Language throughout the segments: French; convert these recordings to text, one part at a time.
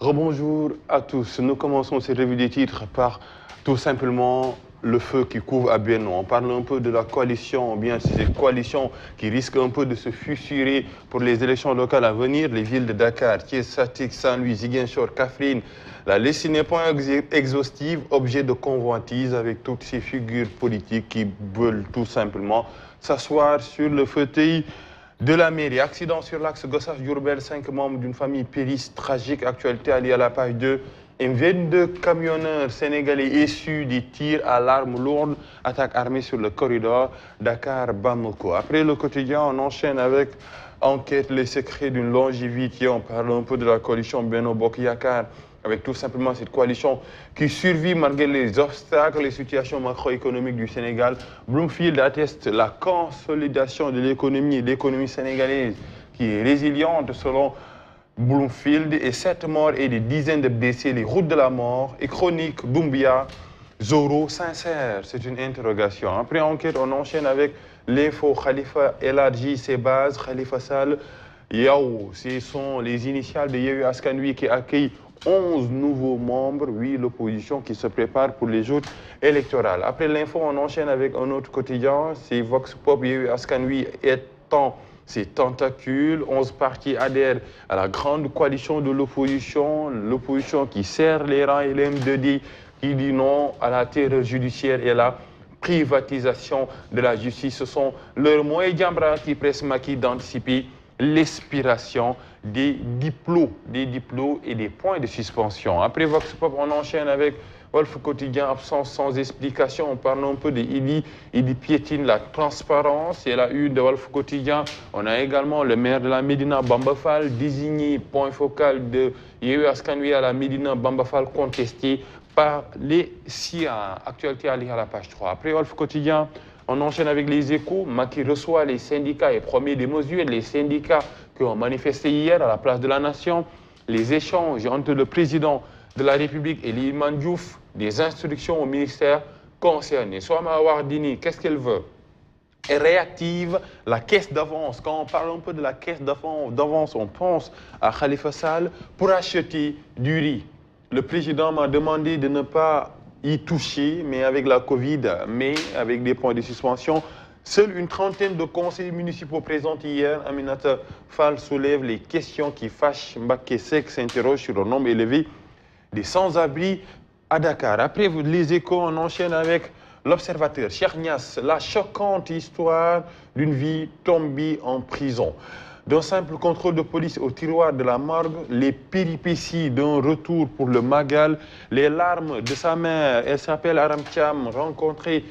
Rebonjour à tous. Nous commençons cette revue des titres par tout simplement le feu qui couvre à Benno. On parle un peu de la coalition, ou bien cette coalition qui risque un peu de se fissurer pour les élections locales à venir. Les villes de Dakar, Thiès, Fatick, Saint-Louis, Ziguinchor, Kaffrine. La liste n'est pas exhaustive, objet de convoitise avec toutes ces figures politiques qui veulent tout simplement s'asseoir sur le fauteuil de la mairie. Accident sur l'axe Gossas-Diourbel, 5 membres d'une famille périssent. Tragique actualité alliée à la page 2. Un 22 camionneurs sénégalais issus des tirs à l'arme lourde, attaque armée sur le corridor Dakar-Bamako. Après le quotidien, on enchaîne avec enquête les secrets d'une longévité. On parle un peu de la coalition Benno Bokk Yakaar, avec tout simplement cette coalition qui survit malgré les obstacles, les situations macroéconomiques du Sénégal. Bloomfield atteste la consolidation de l'économie sénégalaise qui est résiliente selon Bloomfield, et 7 morts et des dizaines de blessés, les routes de la mort, et chronique Doumbia, Zoro, sincère, c'est une interrogation. Après enquête, on enchaîne avec l'info. Khalifa élargit ses bases, Khalifa Sall, Yao, ce sont les initiales de Yewwi Askan Wi qui accueillent 11 nouveaux membres, oui, l'opposition qui se prépare pour les jours électorales. Après l'info, on enchaîne avec un autre quotidien, c'est Vox Pop. Yewwi Askan Wi étend ses tentacules, 11 partis adhèrent à la grande coalition de l'opposition qui serre les rangs, et l'M2D qui dit non à la terreur judiciaire et la privatisation de la justice. Ce sont leurs moyens d'Ambra qui pressent Macky d'anticiper l'expiration des diplômes et des points de suspension. Après Vox Pop, on enchaîne avec Wolf Quotidien, absence sans explication. On parle un peu de Idi. Idi piétine la transparence et la une de Wolf Quotidien. On a également le maire de la Médina, Bamba Fall, désigné point focal de Yewwi Askan Wi à la Médina, Bamba Fall, contesté par les SIA. Actualité à lire à la page 3. Après Wolf Quotidien, on enchaîne avec les Échos. Macky reçoit les syndicats et promet des mesures. Les syndicats qui ont manifesté hier à la place de la Nation. Les échanges entre le président de la République et Iliman Diouf, des instructions au ministère concerné. Soham Wardini, qu'est-ce qu'elle veut? Elle réactive la caisse d'avance. Quand on parle un peu de la caisse d'avance, on pense à Khalifa Sall pour acheter du riz. Le président m'a demandé de ne pas y toucher, mais avec la Covid, mais avec des points de suspension. Seule une trentaine de conseillers municipaux présentés hier. Aminata Fall soulève les questions qui fâchent. Mbacké Seck s'interroge sur le nombre élevé des sans-abri à Dakar. Après les Échos, on enchaîne avec l'Observateur. Cheikh Niass, la choquante histoire d'une vie tombée en prison. D'un simple contrôle de police au tiroir de la morgue, les péripéties d'un retour pour le Magal, les larmes de sa mère, elle s'appelle Aram Thiam, rencontrée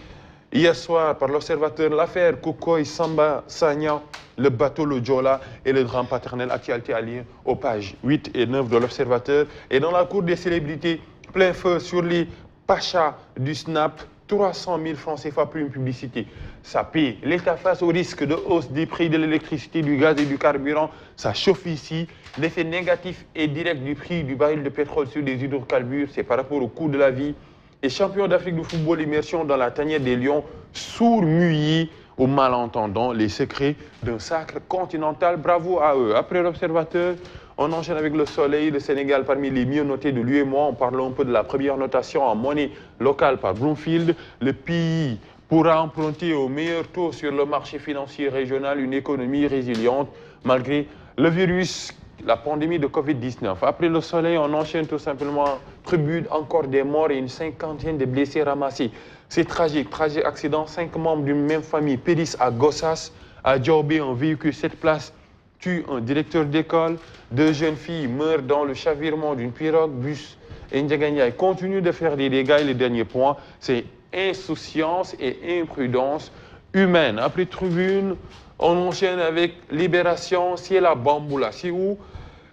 hier soir par l'Observateur, l'affaire Koukoy Samba Sagna, le bateau Le Joola et le drame paternel. Actualité à lire aux pages 8 et 9 de l'Observateur. Et dans la cour des célébrités, plein feu sur les pachas du Snap, 300 000 francs CFA pour une publicité. Ça paye. L'État face au risque de hausse des prix de l'électricité, du gaz et du carburant. Ça chauffe ici. L'effet négatif et direct du prix du baril de pétrole sur les hydrocarbures, c'est par rapport au coût de la vie. Et champion d'Afrique de football, immersion dans la tanière des Lions, sourds-muets aux malentendants, les secrets d'un sacre continental. Bravo à eux. Après l'Observateur, on enchaîne avec le Soleil. Le Sénégal parmi les mieux notés de l'UEMOA. On parle un peu de la première notation en monnaie locale par Bloomfield. Le pays pourra emprunter au meilleur taux sur le marché financier régional, une économie résiliente malgré le virus, la pandémie de Covid-19. Après le Soleil, on enchaîne tout simplement. Tribune, encore des morts et une cinquantaine de blessés ramassés. C'est tragique. Tragique accident. 5 membres d'une même famille périssent à Gossas. À Diaobé, un véhicule 7 places tue un directeur d'école. 2 jeunes filles meurent dans le chavirement d'une pirogue. Bus et Ndiaganiaï continue de faire des dégâts. Et le dernier point, c'est insouciance et imprudence humaine. Après Tribune, on enchaîne avec Libération. C'est la Bamboula. C'est où?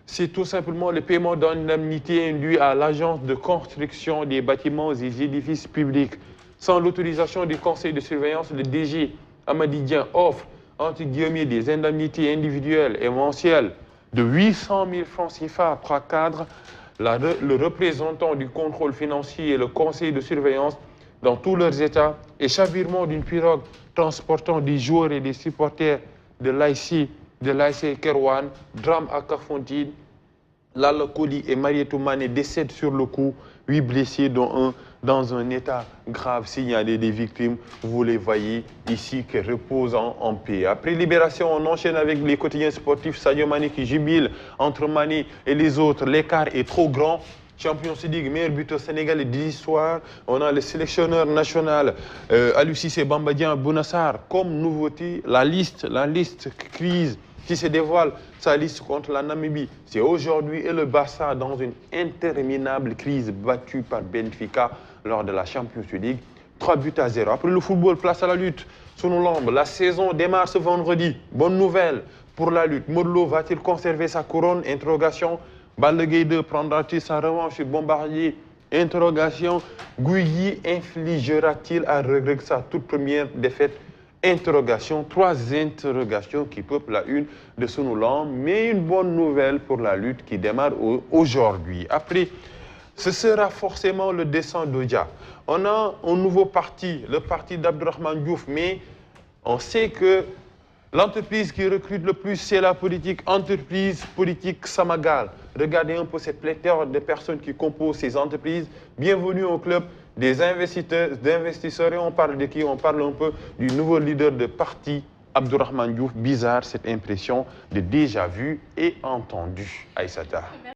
C'est tout simplement le paiement d'indemnité induit à l'agence de construction des bâtiments et des édifices publics. Sans l'autorisation du conseil de surveillance, le DG Amadidien offre, entre guillemets, des indemnités individuelles et mensuelles de 800 000 francs CFA à 3 cadres. Le représentant du contrôle financier et le conseil de surveillance dans tous leurs états, et chavirement d'une pirogue transportant des joueurs et des supporters de l'AIC Kerwan, drame à Kafountine. Lala Koli et Marietou Mané décèdent sur le coup. 8 blessés, dont un dans un état grave signalé des victimes. Vous les voyez ici qui reposent en paix. Après Libération, on enchaîne avec les quotidiens sportifs. Sadio Mané qui jubile entre Mané et les autres. L'écart est trop grand. Champions League, meilleur buteur sénégalais de l'histoire. On a le sélectionneur national Aliou Cissé Bamba Dieng Bouna-Sarr. Comme nouveauté, la liste crise qui se dévoile, sa liste contre la Namibie. C'est aujourd'hui et le Barça dans une interminable crise battue par Benfica lors de la Champions League. 3-0. Après le football, place à la lutte. Sunu Lamb, la saison démarre ce vendredi. Bonne nouvelle pour la lutte. Modou Lô va-t-il conserver sa couronne? Interrogation. Balla Gaye 2 prendra-t-il sa revanche sur Bombardier? Interrogation. Gouye Gui infligera-t-il à Reug Reug sa toute première défaite? Interrogation. 3 interrogations qui peuplent la une de Sunu Lamb, mais une bonne nouvelle pour la lutte qui démarre aujourd'hui. Après, ce sera forcément le descent d'Odia. On a un nouveau parti, le parti d'Abdourahmane Diouf, mais on sait que l'entreprise qui recrute le plus, c'est la politique, entreprise politique Samagal. Regardez un peu cette pléthore de personnes qui composent ces entreprises. Bienvenue au club des investisseurs. Et on parle de qui? On parle un peu du nouveau leader de parti, Abdourahmane Diouf. Bizarre cette impression de déjà vu et entendu. Aïssata.